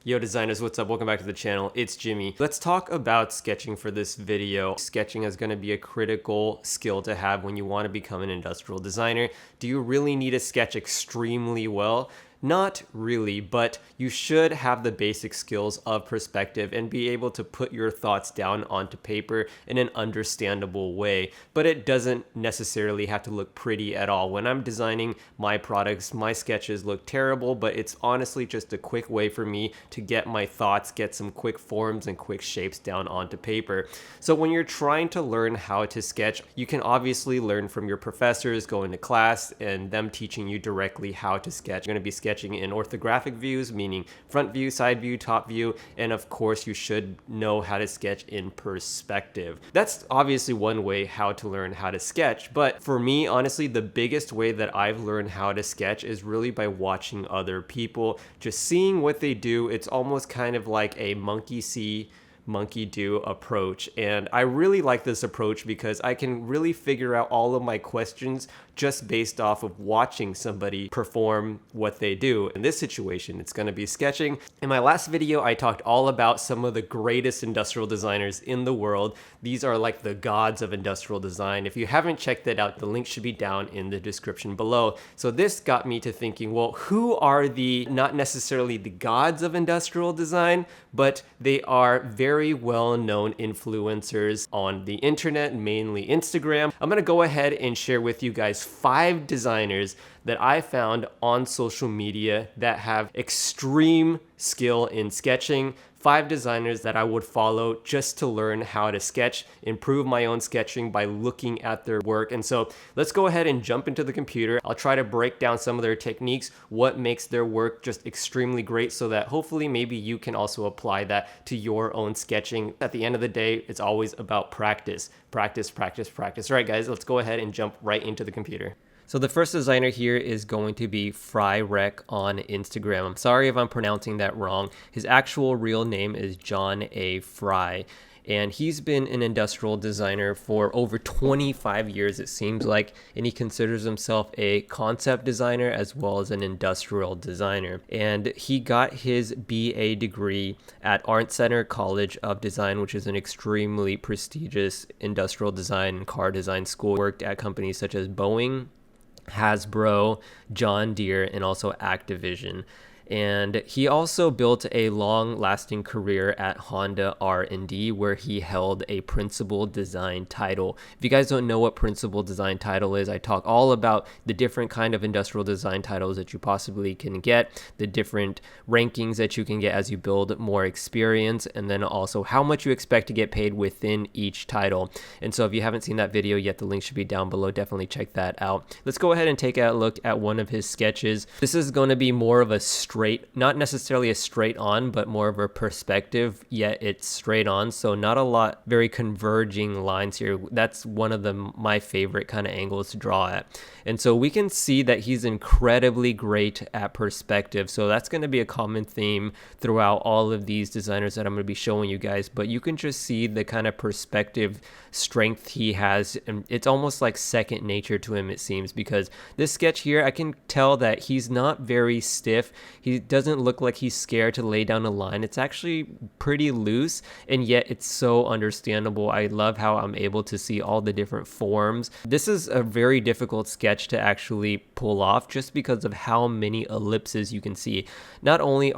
Yo designers, what's up? Welcome back to the channel. It's Jimmy. Let's talk about sketching for this video. Sketching is going to be a critical skill to have when you want to become an industrial designer. Do you really need to sketch extremely well? Not really, but you should have the basic skills of perspective and be able to put your thoughts down onto paper in an understandable way. But it doesn't necessarily have to look pretty at all. When I'm designing my products, my sketches look terrible, but it's honestly just a quick way for me to get my thoughts, get some quick forms and quick shapes down onto paper. So when you're trying to learn how to sketch, you can obviously learn from your professors, going to class, and them teaching you directly how to sketch. You're going to be sketching in orthographic views, meaning front view, side view, top view, and of course you should know how to sketch in perspective. That's obviously one way how to learn how to sketch, but for me, honestly, the biggest way that I've learned how to sketch is really by watching other people, just seeing what they do. It's almost kind of like a monkey see, monkey do approach, and I really like this approach because I can really figure out all of my questions just based off of watching somebody perform what they do. In this situation, it's going to be sketching. In my last video, I talked all about some of the greatest industrial designers in the world. These are like the gods of industrial design. If you haven't checked that out, the link should be down in the description below. So this got me to thinking, well, who are the, not necessarily the gods of industrial design, but they are very well-known influencers on the internet, mainly Instagram. I'm going to go ahead and share with you guys 5 designers that I found on social media that have extreme skill in sketching. 5 designers that I would follow just to learn how to sketch, improve my own sketching by looking at their work. And so let's go ahead and jump into the computer. I'll try to break down some of their techniques, what makes their work just extremely great, so that hopefully maybe you can also apply that to your own sketching. At the end of the day, it's always about practice. Practice, practice, practice. All right, guys, let's go ahead and jump right into the computer. So the first designer here is going to be Frywreck on Instagram. I'm sorry if I'm pronouncing that wrong. His actual real name is John A. Fry, and he's been an industrial designer for over 25 years, it seems like, and he considers himself a concept designer as well as an industrial designer. And he got his BA degree at Art Center College of Design, which is an extremely prestigious industrial design and car design school. Worked at companies such as Boeing, Hasbro, John Deere, and also Activision. And he also built a long-lasting career at Honda R&D, where he held a principal design title. If you guys don't know what principal design title is, I talk all about the different kind of industrial design titles that you possibly can get, the different rankings that you can get as you build more experience, and then also how much you expect to get paid within each title. And so if you haven't seen that video yet, the link should be down below. Definitely check that out. Let's go ahead and take a look at one of his sketches. This is going to be more of a not necessarily a straight on, but more of a perspective, yet it's straight on. So not a lot, very converging lines here. That's one of my favorite kind of angles to draw at. And so we can see that he's incredibly great at perspective. So that's going to be a common theme throughout all of these designers that I'm going to be showing you guys. But you can just see the kind of perspective strength he has. And it's almost like second nature to him, it seems, because this sketch here, I can tell that he's not very stiff. He doesn't look like he's scared to lay down a line. It's actually pretty loose, and yet it's so understandable. I love how I'm able to see all the different forms. This is a very difficult sketch to actually pull off just because of how many ellipses you can see. Not only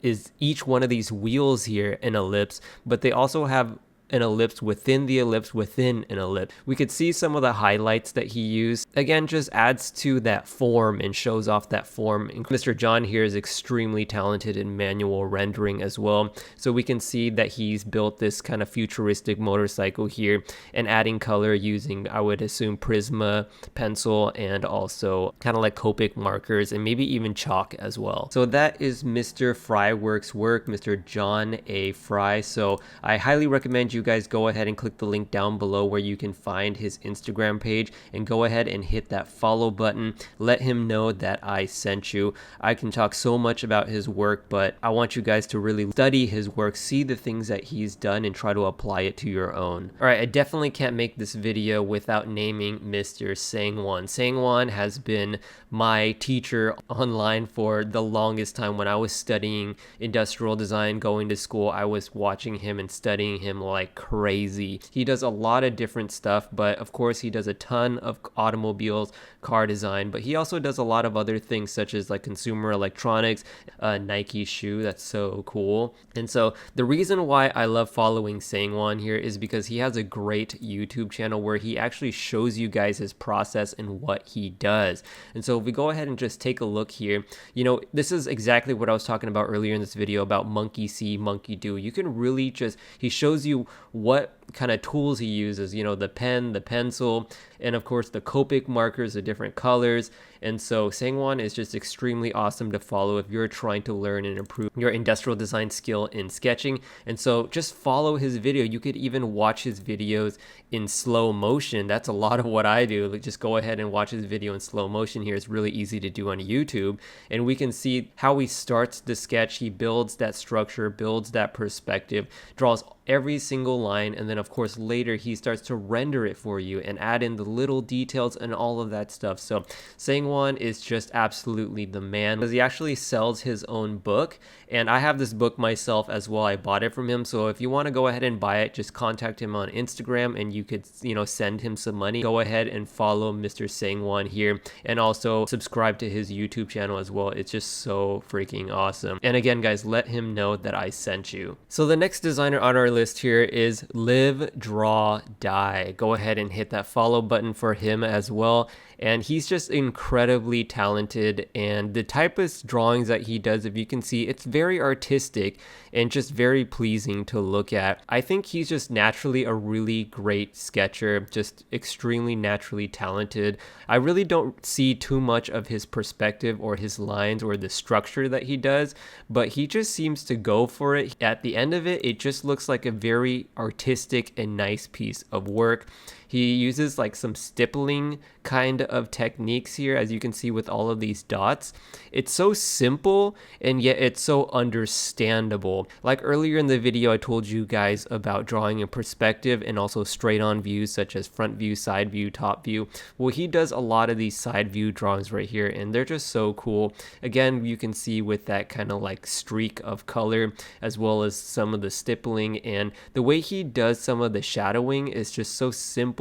is each one of these wheels here an ellipse, but they also have an ellipse within the ellipse within an ellipse. We could see some of the highlights that he used. Again, just adds to that form and shows off that form. Mr. John here is extremely talented in manual rendering as well. So we can see that he's built this kind of futuristic motorcycle here and adding color using, I would assume, Prisma pencil and also kind of like Copic markers and maybe even chalk as well. So that is Mr. FRYEWERK's work, Mr. John A. Fry. So I highly recommend you guys go ahead and click the link down below where you can find his Instagram page and go ahead and hit that follow button. Let him know that I sent you. I can talk so much about his work, but I want you guys to really study his work, see the things that he's done, and try to apply it to your own. All right, I definitely can't make this video without naming Mr. SANGWON. SANGWON has been my teacher online for the longest time. When I was studying industrial design, going to school, I was watching him and studying him like crazy. He does a lot of different stuff, but of course he does a ton of automobiles, car design, but he also does a lot of other things such as like consumer electronics, Nike shoe. That's so cool. And so the reason why I love following SANGWON here is because he has a great YouTube channel where he actually shows you guys his process and what he does. And so if we go ahead and just take a look here, you know, this is exactly what I was talking about earlier in this video about monkey see, monkey do. You can really just, he shows you what kind of tools he uses, you know, the pen, the pencil, and of course the Copic markers, the different colors. And so SANGWON is just extremely awesome to follow if you're trying to learn and improve your industrial design skill in sketching. And so just follow his video. You could even watch his videos in slow motion. That's a lot of what I do. Like, just go ahead and watch his video in slow motion here. It's really easy to do on YouTube. And we can see how he starts the sketch. He builds that structure, builds that perspective, draws every single line, and then of course later he starts to render it for you and add in the little details and all of that stuff. So SANGWON is just absolutely the man, because he actually sells his own book, and I have this book myself as well. I bought it from him. So if you want to go ahead and buy it, just contact him on Instagram and you could, you know, send him some money. Go ahead and follow Mr. SANGWON here, and also subscribe to his YouTube channel as well. It's just so freaking awesome. And again, guys, let him know that I sent you. So the next designer on our list here is Livedrawdie. Go ahead and hit that follow button for him as well. And he's just incredibly talented, and the type of drawings that he does, if you can see, it's very artistic and just very pleasing to look at. I think he's just naturally a really great sketcher, just extremely naturally talented. I really don't see too much of his perspective or his lines or the structure that he does, but he just seems to go for it. At the end of it, it just looks like a very artistic and nice piece of work. He uses like some stippling kind of techniques here, as you can see with all of these dots. It's so simple and yet it's so understandable. Like earlier in the video, I told you guys about drawing in perspective and also straight on views such as front view, side view, top view. Well, he does a lot of these side view drawings right here, and they're just so cool. Again, you can see with that kind of like streak of color, as well as some of the stippling, and the way he does some of the shadowing is just so simple.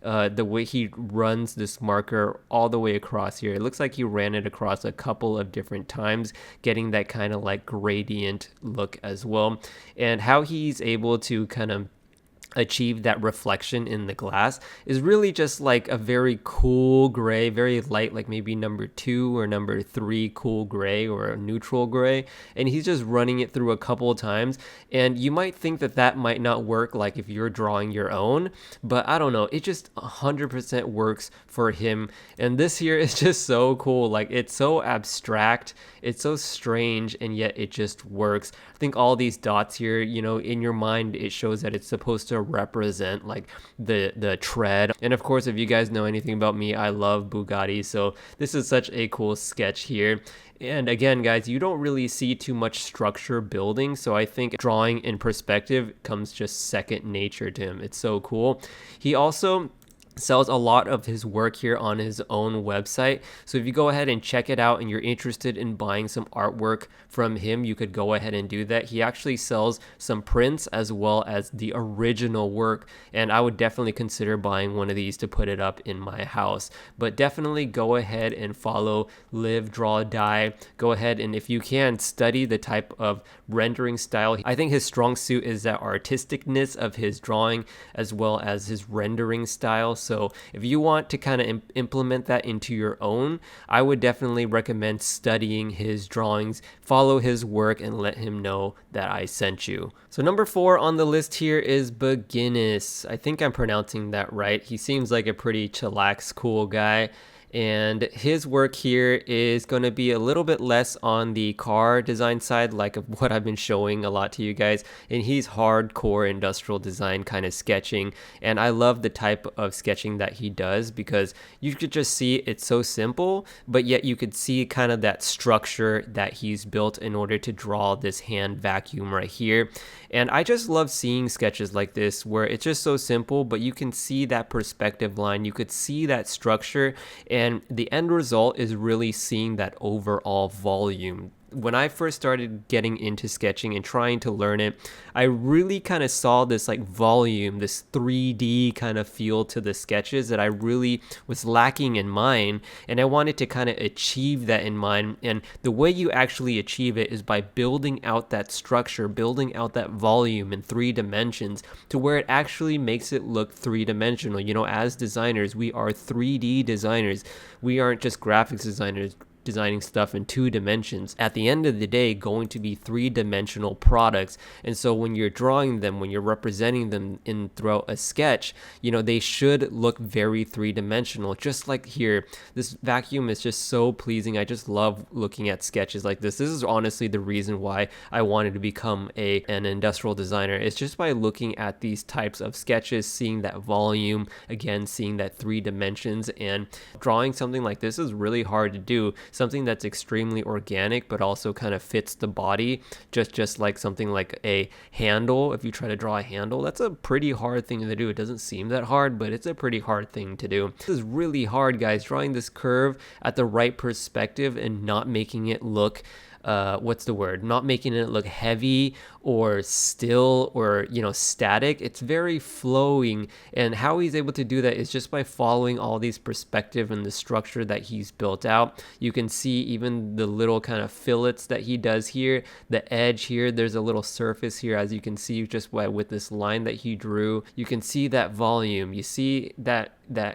The way he runs this marker all the way across here, it looks like he ran it across a couple of different times, getting that kind of like gradient look as well. And how he's able to kind of achieve that reflection in the glass is really just like a very cool gray, very light, like maybe number 2 or number 3 cool gray or a neutral gray, and he's just running it through a couple of times. And you might think that that might not work like if you're drawing your own, but I don't know, it just 100% works for him. And this here is just so cool. Like, it's so abstract, it's so strange, and yet it just works. I think all these dots here, you know, in your mind, it shows that it's supposed to represent like the tread. And of course, if you guys know anything about me, I love Bugatti, so this is such a cool sketch here. And again, guys, you don't really see too much structure building, so I think drawing in perspective comes just second nature to him. It's so cool. He also sells a lot of his work here on his own website, so if you go ahead and check it out and you're interested in buying some artwork from him, you could go ahead and do that. He actually sells some prints as well as the original work, and I would definitely consider buying one of these to put it up in my house. But definitely go ahead and follow Livedrawdie. Go ahead and, if you can, study the type of rendering style. I think his strong suit is that artisticness of his drawing as well as his rendering style. So if you want to kind of implement that into your own, I would definitely recommend studying his drawings, follow his work, and let him know that I sent you. So number 4 on the list here is BEGINACE. I think I'm pronouncing that right. He seems like a pretty chillax, cool guy. And his work here is going to be a little bit less on the car design side, like of what I've been showing a lot to you guys, and he's hardcore industrial design kind of sketching. And I love the type of sketching that he does, because you could just see it's so simple, but yet you could see kind of that structure that he's built in order to draw this hand vacuum right here. And I just love seeing sketches like this where it's just so simple, but you can see that perspective line, you could see that structure, and the end result is really seeing that overall volume. When I first started getting into sketching and trying to learn it, I really kind of saw this like volume, this 3D kind of feel to the sketches that I really was lacking in mine, and I wanted to kind of achieve that in mine. And the way you actually achieve it is by building out that structure, building out that volume in 3 dimensions to where it actually makes it look 3-dimensional. You know, as designers, we are 3D designers. We aren't just graphics designers designing stuff in 2 dimensions. At the end of the day, going to be 3-dimensional products. And so when you're drawing them, when you're representing them in throughout a sketch, you know, they should look very 3-dimensional. Just like here, this vacuum is just so pleasing. I just love looking at sketches like this. This is honestly the reason why I wanted to become an industrial designer. It's just by looking at these types of sketches, seeing that volume, again, seeing that 3 dimensions, and drawing something like this is really hard to do. Something that's extremely organic but also kind of fits the body, just like something like a handle. If you try to draw a handle, that's a pretty hard thing to do. It doesn't seem that hard, but it's a pretty hard thing to do. This is really hard, guys, drawing this curve at the right perspective and not making it look not making it look heavy or still or, you know, static. It's very flowing, and how he's able to do that is just by following all these perspective and the structure that he's built out. You can see even the little kind of fillets that he does here, the edge here, there's a little surface here, as you can see just with this line that he drew. You can see that volume, you see that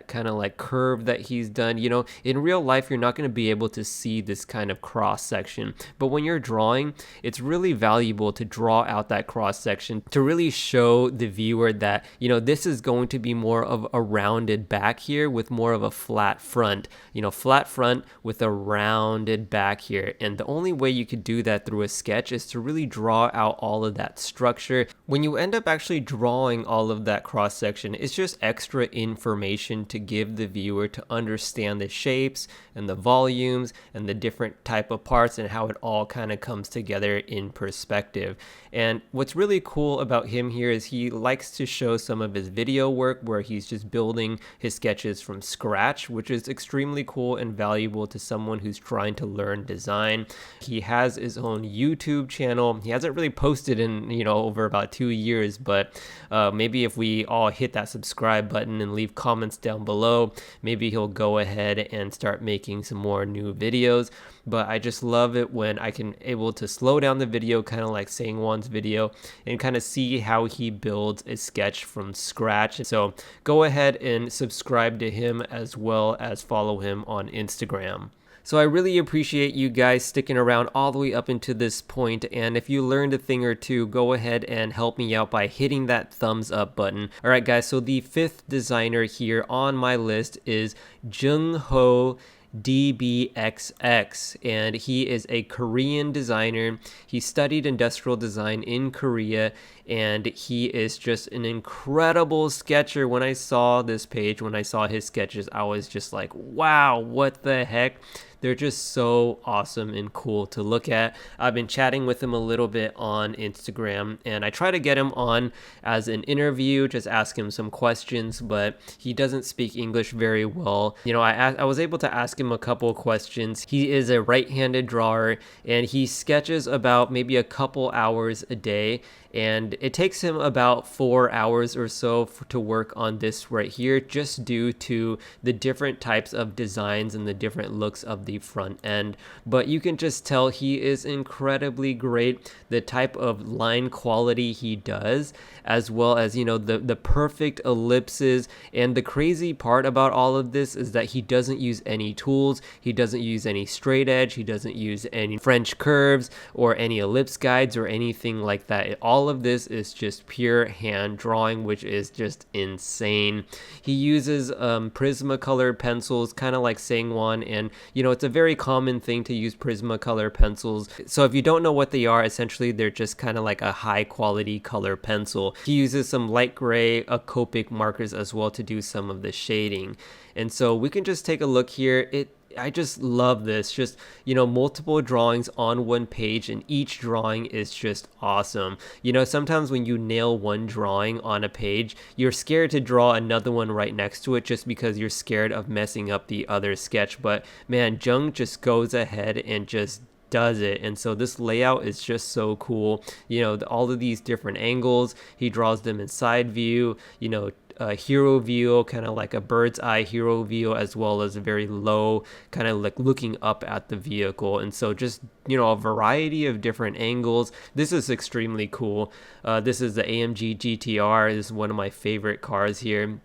kind of like curve that he's done. You know, in real life you're not going to be able to see this kind of cross section, but when you're drawing, it's really valuable to draw out that cross section to really show the viewer that, you know, this is going to be more of a rounded back here with more of a flat front, you know, flat front with a rounded back here. And the only way you could do that through a sketch is to really draw out all of that structure. When you end up actually drawing all of that cross section, it's just extra information to give the viewer to understand the shapes and the volumes and the different type of parts and how it all kind of comes together in perspective. And what's really cool about him here is he likes to show some of his video work where he's just building his sketches from scratch, which is extremely cool and valuable to someone who's trying to learn design. He has his own YouTube channel. He hasn't really posted in, you know, over about 2 years, but maybe if we all hit that subscribe button and leave comments down below, maybe he'll go ahead and start making some more new videos. But I just love it when I can able to slow down the video, kind of like SANGWON's video, and kind of see how he builds a sketch from scratch. So go ahead and subscribe to him as well as follow him on Instagram. So I really appreciate you guys sticking around all the way up into this point, and if you learned a thing or two, go ahead and help me out by hitting that thumbs up button. Alright guys, so the 5th designer here on my list is Jung-ho DBXX, and he is a Korean designer. He studied industrial design in Korea, and he is just an incredible sketcher. When I saw this page, when I saw his sketches, I was just like, wow, what the heck? They're just so awesome and cool to look at. I've been chatting with him a little bit on Instagram, and I try to get him on as an interview, just ask him some questions, but he doesn't speak English very well. You know, I was able to ask him a couple questions. He is a right-handed drawer, and he sketches about maybe a couple hours a day, and it takes him about 4 hours or so to work on this right here, just due to the different types of designs and the different looks of the the front end. But you can just tell he is incredibly great. The type of line quality he does, as well as, you know, the perfect ellipses. And the crazy part about all of this is that he doesn't use any tools. He doesn't use any straight edge. He doesn't use any French curves or any ellipse guides or anything like that. All of this is just pure hand drawing, which is just insane. He uses Prismacolor pencils, kind of like SANGWON, and you know, it's a very common thing to use Prismacolor pencils. So if you don't know what they are, essentially they're just kind of like a high quality color pencil. He uses some light gray Copic markers as well to do some of the shading. And so we can just take a look here. I just love this. Just, you know, multiple drawings on one page, and each drawing is just awesome. You know, sometimes when you nail one drawing on a page, you're scared to draw another one right next to it just because you're scared of messing up the other sketch. But man, Jung just goes ahead and just does it. And so this layout is just so cool. You know, all of these different angles, he draws them in side view, you know, hero view, kind of like a bird's eye hero view, as well as a very low, kind of like looking up at the vehicle. And so just, you know, a variety of different angles. This is extremely cool. This is the AMG GTR. This is one of my favorite cars here,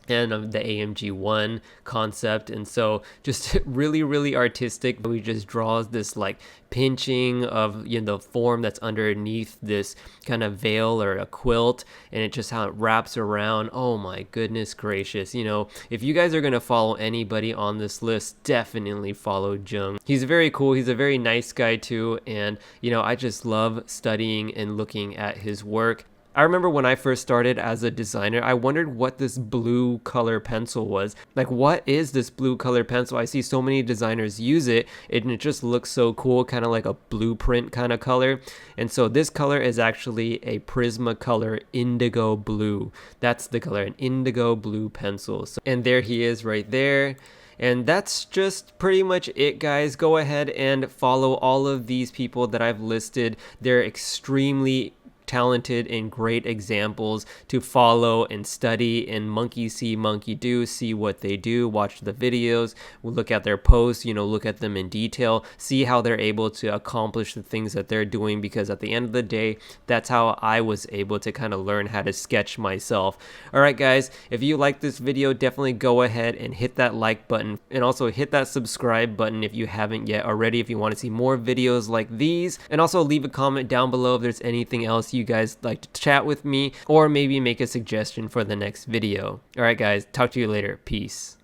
and of the AMG 1 concept. And so just really artistic. He just draws this like pinching of, you know, the form that's underneath this kind of veil or a quilt, and it just how it wraps around. Oh my goodness gracious. You know, if you guys are gonna follow anybody on this list, definitely follow Jung. He's very cool. He's a very nice guy too, and you know, I just love studying and looking at his work. I remember when I first started as a designer, I wondered what this blue color pencil was. Like, what is this blue color pencil? I see so many designers use it, and it just looks so cool, kind of like a blueprint kind of color. And so this color is actually a Prismacolor indigo blue. That's the color, an indigo blue pencil. So, and there he is right there. And that's just pretty much it, guys. Go ahead and follow all of these people that I've listed. They're extremely talented and great examples to follow and study, and monkey see, monkey do, see what they do, watch the videos, look at their posts, you know, look at them in detail, see how they're able to accomplish the things that they're doing, because at the end of the day, that's how I was able to kind of learn how to sketch myself. All right, guys, if you like this video, definitely go ahead and hit that like button, and also hit that subscribe button if you haven't yet already, if you want to see more videos like these. And also leave a comment down below if there's anything else you guys like to chat with me, or maybe make a suggestion for the next video. All right, guys, talk to you later. Peace.